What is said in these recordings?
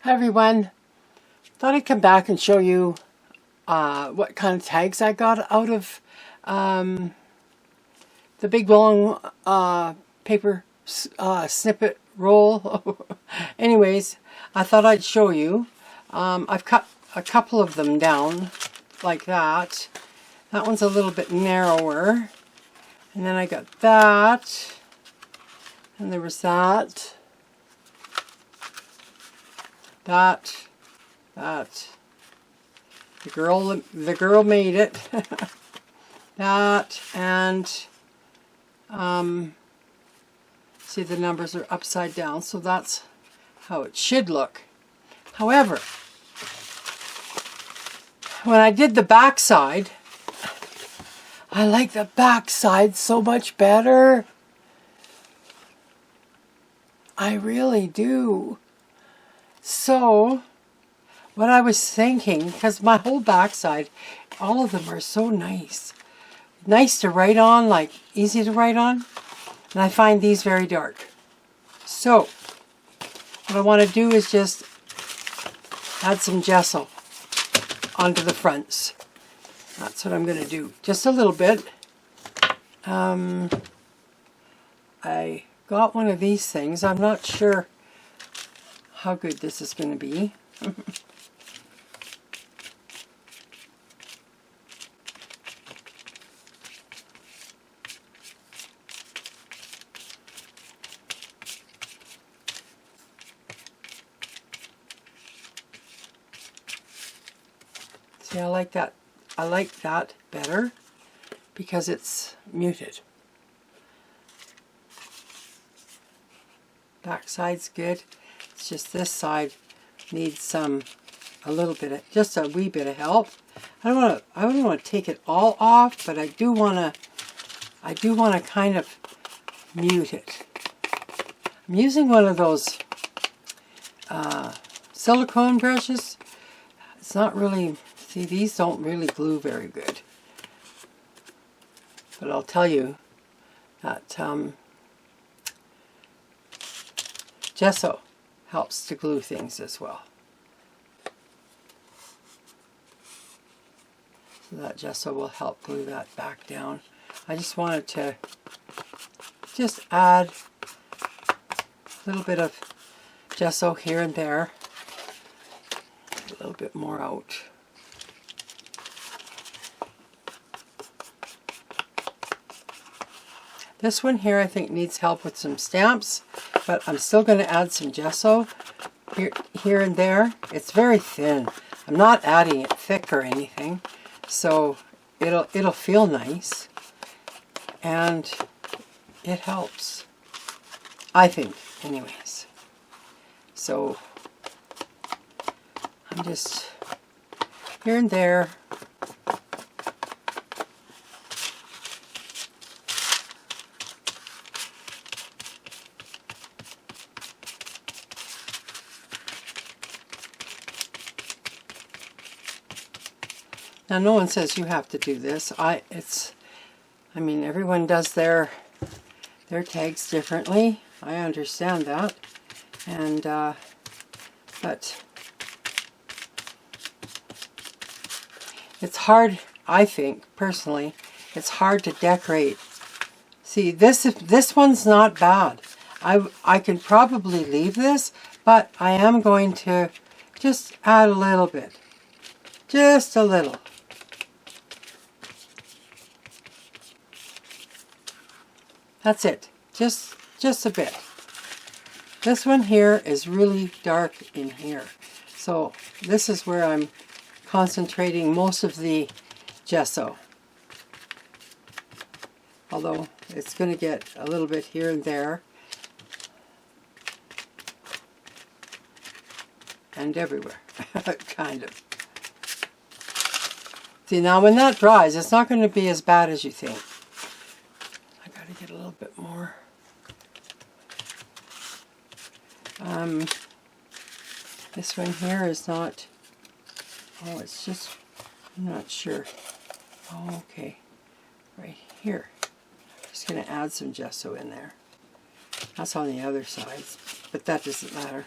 Hi everyone, thought I'd come back and show you what kind of tags I got out of the big long paper snippet roll. Anyways, I thought I'd show you. I've cut a couple of them down like that. That one's a little bit narrower. And then I got that. And there was that. That. The girl made it. That, and see, the numbers are upside down, so that's how it should look. However, when I did the back side, I like the back side so much better. I really do. So what I was thinking, because my whole backside, all of them are so nice. Nice to write on, like easy to write on. And I find these very dark. So what I want to do is just add some gesso onto the fronts. That's what I'm going to do. Just a little bit. I got one of these things. I'm not sure how good this is going to be. See, I like that. I like that better because it's muted. Back side's good. It's just this side needs a little bit of, just a wee bit of help. I don't want to take it all off, but I do want to kind of mute it. I'm using one of those silicone brushes. It's not really, see, these don't really glue very good. But I'll tell you that gesso helps to glue things as well. So that gesso will help glue that back down. I just wanted to just add a little bit of gesso here and there. A little bit more out. This one here I think needs help with some stamps, but I'm still going to add some gesso here and there. It's very thin. I'm not adding it thick or anything, so it'll feel nice, and it helps, I think, anyways. So I'm just here and there. Now, no one says you have to do this. I mean, everyone does their tags differently. I understand that, and but it's hard. I think personally, it's hard to decorate. See, this one's not bad. I can probably leave this, but I am going to just add a little bit, just a little. That's it. Just a bit. This one here is really dark in here. So this is where I'm concentrating most of the gesso. Although it's going to get a little bit here and there. And everywhere. Kind of. See, now when that dries, it's not going to be as bad as you think. To get a little bit more. This one here is not, oh, it's just, I'm not sure. Oh, okay, right here. Just going to add some gesso in there. That's on the other sides, but that doesn't matter.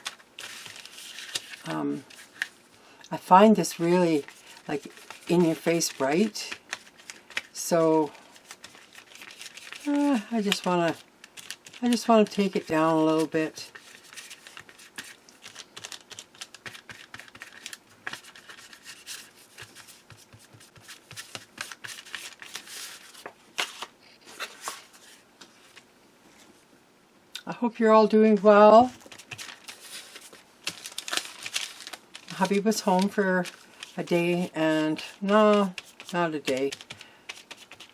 I find this really like in your face bright. So I just want to take it down a little bit. I hope you're all doing well. Hubby was home for a day, and no, not a day,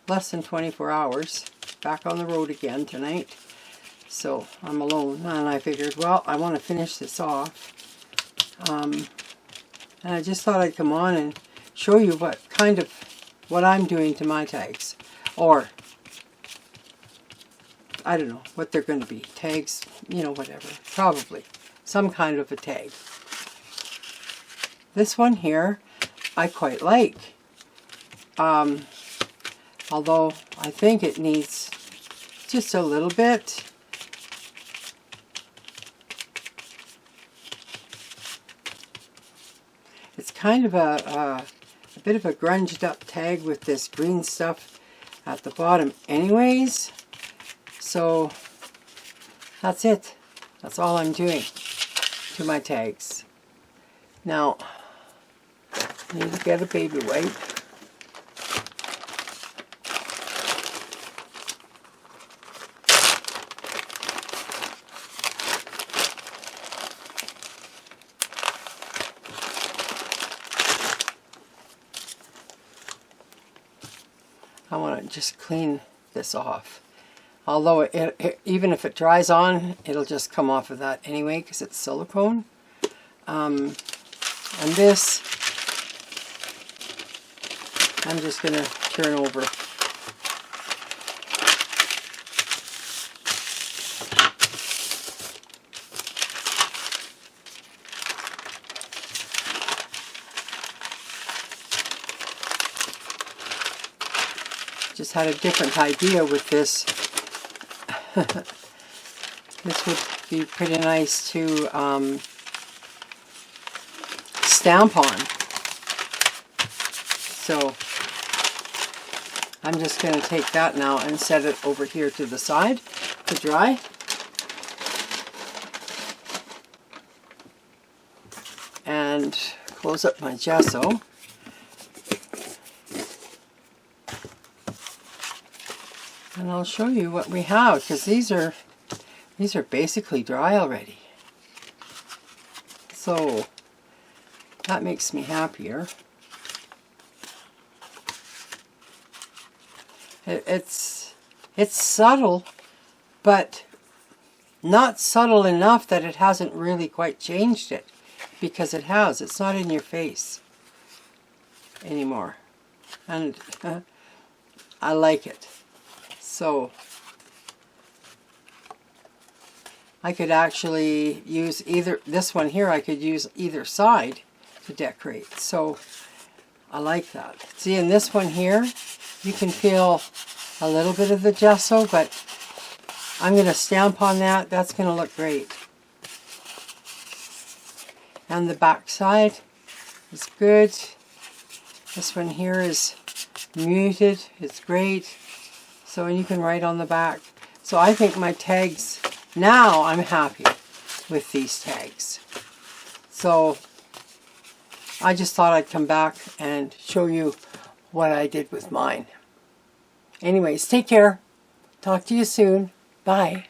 less than 24 hours. Back on the road again tonight. So I'm alone, and I figured, well, I want to finish this off. And I just thought I'd come on and show you what I'm doing to my tags. Or, I don't know what they're going to be. Tags, you know, whatever. Probably some kind of a tag. This one here, I quite like. Although I think it needs just a little bit. It's kind of a bit of a grunged up tag with this green stuff at the bottom anyways. So that's it. That's all I'm doing to my tags. Now, I need to get a baby wipe. I want to just clean this off. Although even if it dries on, it'll just come off of that anyway because it's silicone. And this, I'm just going to turn over. Just had a different idea with this. This would be pretty nice to stamp on. So I'm just going to take that now and set it over here to the side to dry. And close up my gesso. And I'll show you what we have, because these are basically dry already. So that makes me happier. It's subtle, but not subtle enough that it hasn't really quite changed it, because it has. It's not in your face anymore, and I like it. So I could actually use this one here, I could use either side to decorate. So I like that. See, in this one here, you can feel a little bit of the gesso, but I'm going to stamp on that. That's going to look great. And the back side is good. This one here is muted. It's great. So, and you can write on the back. So I think my tags, now I'm happy with these tags. So I just thought I'd come back and show you what I did with mine. Anyways, take care. Talk to you soon. Bye.